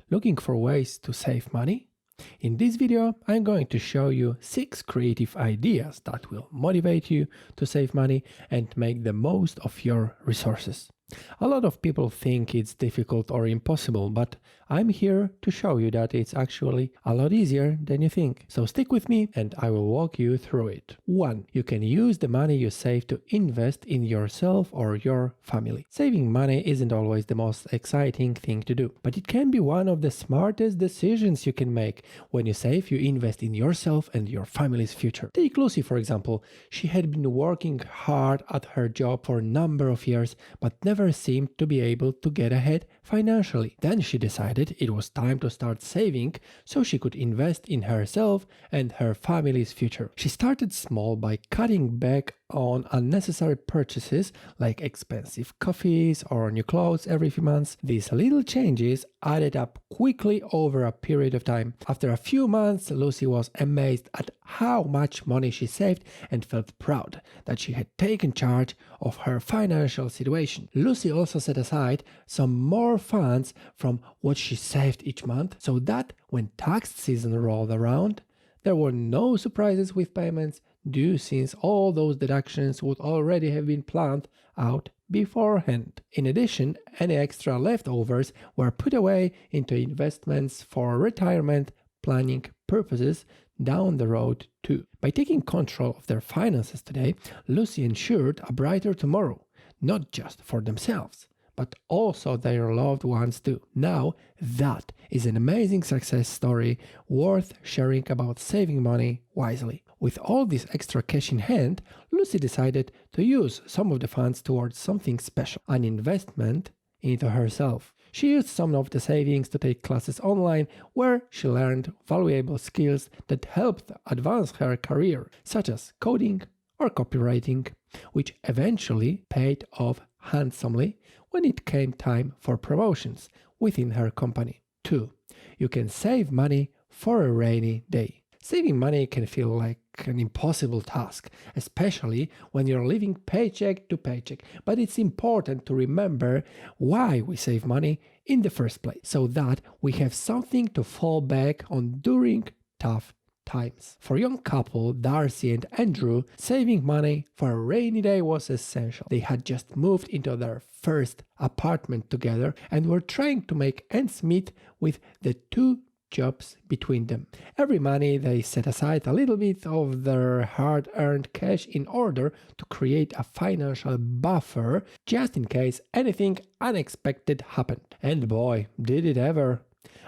Looking for ways to save money? In this video, I'm going to show you 6 creative ideas that will motivate you to save money and make the most of your resources. A lot of people think it's difficult or impossible, but I'm here to show you that it's actually a lot easier than you think. So stick with me and I will walk you through it. 1. You can use the money you save to invest in yourself or your family. Saving money isn't always the most exciting thing to do, but it can be one of the smartest decisions you can make. When you save, you invest in yourself and your family's future. Take Lucy, for example. She had been working hard at her job for a number of years, but never seemed to be able to get ahead financially. Then she decided it was time to start saving so she could invest in herself and her family's future. She started small by cutting back on unnecessary purchases like expensive coffees or new clothes every few months. These little changes added up quickly over a period of time. After a few months, Lucy was amazed at how much money she saved and felt proud that she had taken charge of her financial situation. Lucy also set aside some more funds from what she saved each month so that when tax season rolled around, there were no surprises with payments due, since all those deductions would already have been planned out beforehand. In addition, any extra leftovers were put away into investments for retirement planning purposes down the road too. By taking control of their finances today, Lucy ensured a brighter tomorrow, not just for themselves, but also their loved ones too. Now, that is an amazing success story worth sharing about saving money wisely. With all this extra cash in hand, Lucy decided to use some of the funds towards something special, an investment into herself. She used some of the savings to take classes online where she learned valuable skills that helped advance her career, such as coding or copywriting, which eventually paid off handsomely when it came time for promotions within her company. 2. You can save money for a rainy day. Saving money can feel like an impossible task, especially when you're living paycheck to paycheck. But it's important to remember why we save money in the first place, so that we have something to fall back on during tough times. For young couple Darcy and Andrew, saving money for a rainy day was essential. They had just moved into their first apartment together and were trying to make ends meet with the two jobs between them. Every month they set aside a little bit of their hard-earned cash in order to create a financial buffer just in case anything unexpected happened. And boy, did it ever!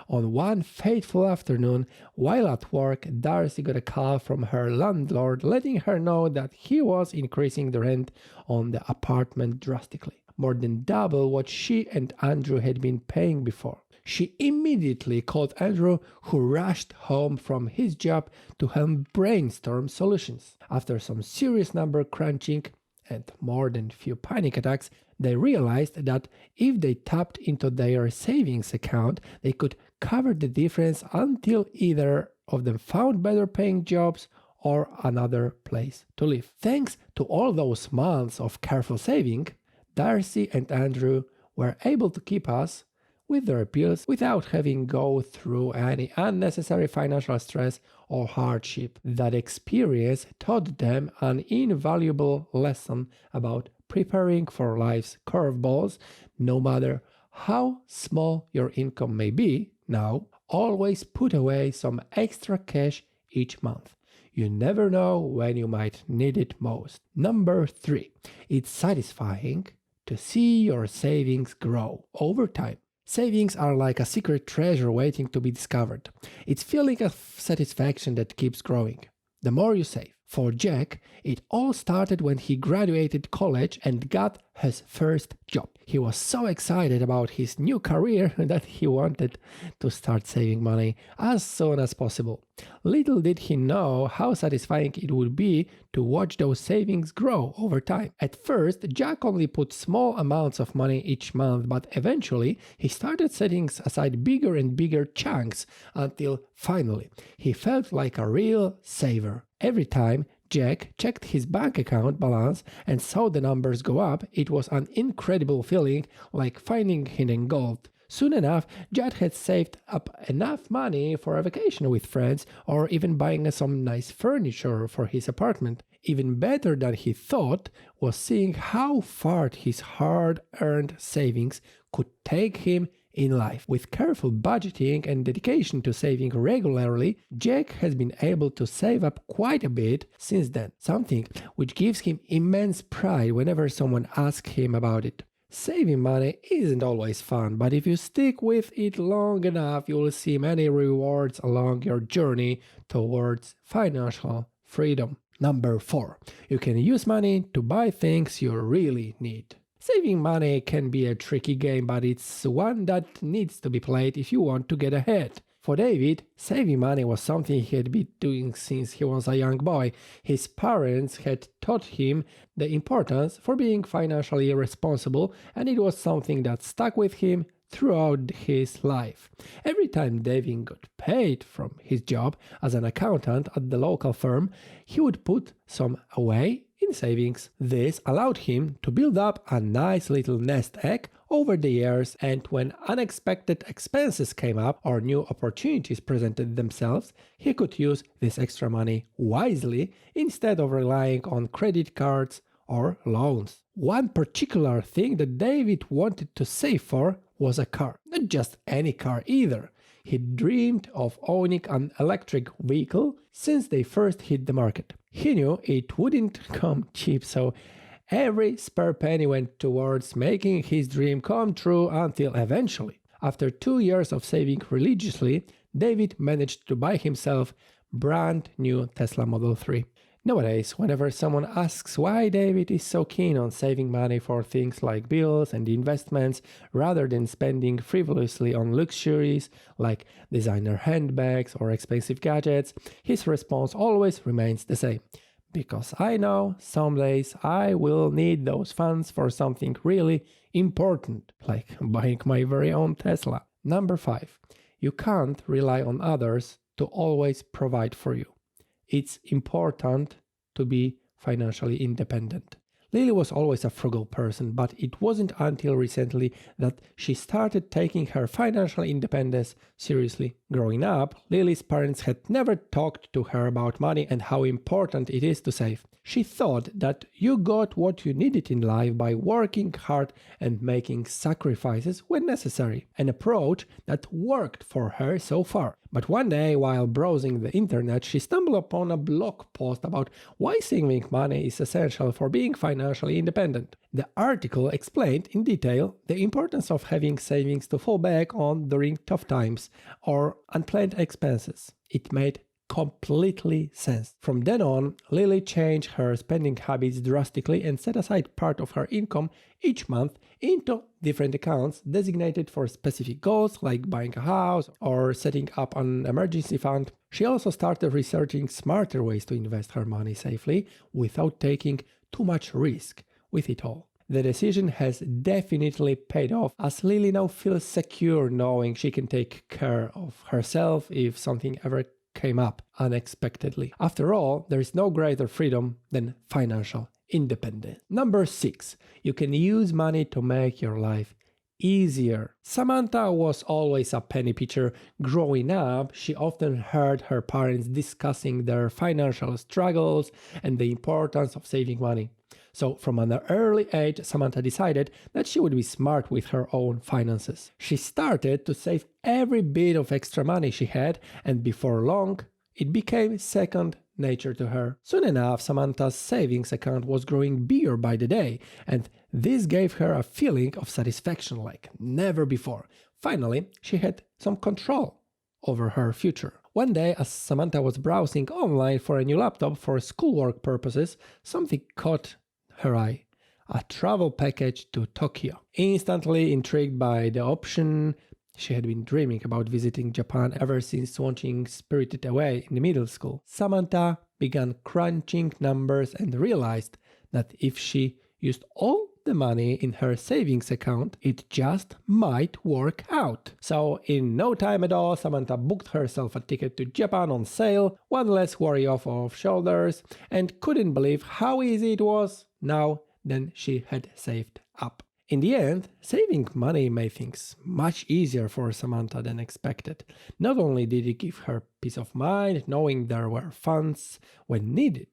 On one fateful afternoon, while at work, Darcy got a call from her landlord letting her know that he was increasing the rent on the apartment drastically, more than double what she and Andrew had been paying before. She immediately called Andrew, who rushed home from his job to help brainstorm solutions. After some serious number crunching and more than few panic attacks, they realized that if they tapped into their savings account, they could cover the difference until either of them found better paying jobs or another place to live. Thanks to all those months of careful saving, Darcy and Andrew were able to keep us with their bills without having go through any unnecessary financial stress or hardship. That experience taught them an invaluable lesson about preparing for life's curveballs. No matter how small your income may be now, always put away some extra cash each month. You never know when you might need it most. Number 3. It's satisfying to see your savings grow over time. Savings are like a secret treasure waiting to be discovered. It's feeling of satisfaction that keeps growing the more you save. For Jack, it all started when he graduated college and got his first job. He was so excited about his new career that he wanted to start saving money as soon as possible. Little did he know how satisfying it would be to watch those savings grow over time. At first, Jack only put small amounts of money each month, but eventually he started setting aside bigger and bigger chunks until finally he felt like a real saver. Every time Jack checked his bank account balance and saw the numbers go up, it was an incredible feeling, like finding hidden gold. Soon enough, Jed had saved up enough money for a vacation with friends or even buying some nice furniture for his apartment. Even better than he thought was seeing how far his hard-earned savings could take him in life. With careful budgeting and dedication to saving regularly, Jack has been able to save up quite a bit since then, something which gives him immense pride whenever someone asks him about it. Saving money isn't always fun, but if you stick with it long enough, you will see many rewards along your journey towards financial freedom. Number 4. You can use money to buy things you really need. Saving money can be a tricky game, but it's one that needs to be played if you want to get ahead. For David, saving money was something he had been doing since he was a young boy. His parents had taught him the importance for being financially responsible, and it was something that stuck with him throughout his life. Every time David got paid from his job as an accountant at the local firm, he would put some away in savings. This allowed him to build up a nice little nest egg over the years, and when unexpected expenses came up or new opportunities presented themselves, he could use this extra money wisely instead of relying on credit cards or loans. One particular thing that David wanted to save for was a car. Not just any car either. He dreamed of owning an electric vehicle since they first hit the market. He knew it wouldn't come cheap, so every spare penny went towards making his dream come true until eventually, after 2 years of saving religiously, David managed to buy himself brand new Tesla Model 3. Nowadays, whenever someone asks why David is so keen on saving money for things like bills and investments rather than spending frivolously on luxuries like designer handbags or expensive gadgets, his response always remains the same. Because I know some days I will need those funds for something really important, like buying my very own Tesla. Number 5. You can't rely on others to always provide for you. It's important to be financially independent. Lily was always a frugal person, but it wasn't until recently that she started taking her financial independence seriously. Growing up, Lily's parents had never talked to her about money and how important it is to save. She thought that you got what you needed in life by working hard and making sacrifices when necessary, an approach that worked for her so far. But one day, while browsing the internet, she stumbled upon a blog post about why saving money is essential for being financially independent. The article explained in detail the importance of having savings to fall back on during tough times or unplanned expenses. It made completely sense. From then on, Lily changed her spending habits drastically and set aside part of her income each month into different accounts designated for specific goals like buying a house or setting up an emergency fund. She also started researching smarter ways to invest her money safely without taking too much risk with it all. The decision has definitely paid off, as Lily now feels secure knowing she can take care of herself if something ever came up unexpectedly. After all, there is no greater freedom than financial independence. Number 6. You can use money to make your life easier. Samantha was always a penny pincher. Growing up, she often heard her parents discussing their financial struggles and the importance of saving money. So from an early age, Samantha decided that she would be smart with her own finances. She started to save every bit of extra money she had, and before long, it became second nature to her. Soon enough, Samantha's savings account was growing bigger by the day, and this gave her a feeling of satisfaction like never before. Finally, she had some control over her future. One day, as Samantha was browsing online for a new laptop for schoolwork purposes, something caught her eye: a travel package to Tokyo. Instantly intrigued by the option, she had been dreaming about visiting Japan ever since watching Spirited Away in middle school. Samantha began crunching numbers and realized that if she used all the money in her savings account, it just might work out. So in no time at all, Samantha booked herself a ticket to Japan on sale, one less worry off of shoulders, and couldn't believe how easy it was now than she had saved up. In the end, saving money made things much easier for Samantha than expected. Not only did it give her peace of mind knowing there were funds when needed,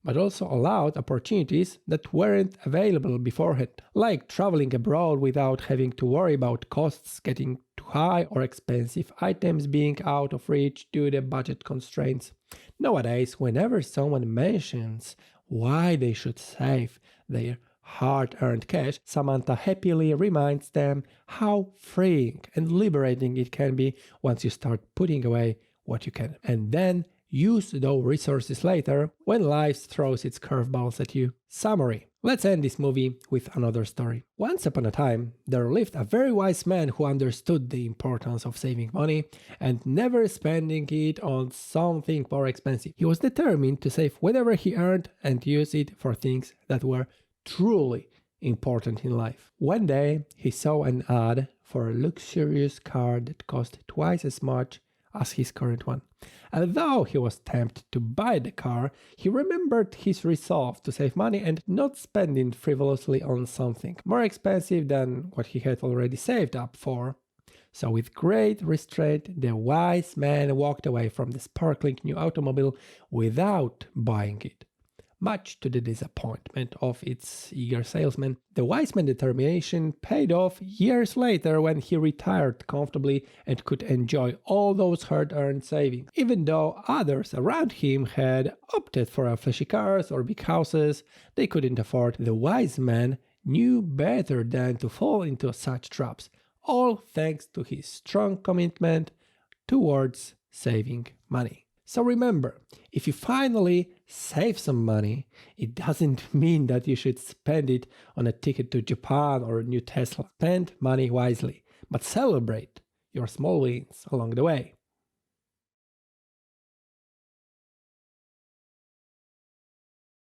but also allowed opportunities that weren't available beforehand, like traveling abroad without having to worry about costs getting too high or expensive items being out of reach due to budget constraints. Nowadays, whenever someone mentions why they should save their hard-earned cash, Samantha happily reminds them how freeing and liberating it can be once you start putting away what you can, and then use those resources later when life throws its curveballs at you. Summary. Let's end this movie with another story. Once upon a time, there lived a very wise man who understood the importance of saving money and never spending it on something more expensive. He was determined to save whatever he earned and use it for things that were truly important in life. One day, he saw an ad for a luxurious car that cost twice as much as his current one. Although he was tempted to buy the car, he remembered his resolve to save money and not spend it frivolously on something more expensive than what he had already saved up for. So with great restraint, the wise man walked away from the sparkling new automobile without buying it. Much to the disappointment of its eager salesman, the wise man's determination paid off years later when he retired comfortably and could enjoy all those hard-earned savings. Even though others around him had opted for flashy cars or big houses they couldn't afford, the wise man knew better than to fall into such traps, all thanks to his strong commitment towards saving money. So remember, if you finally save some money, it doesn't mean that you should spend it on a ticket to Japan or a new Tesla. Spend money wisely, but celebrate your small wins along the way.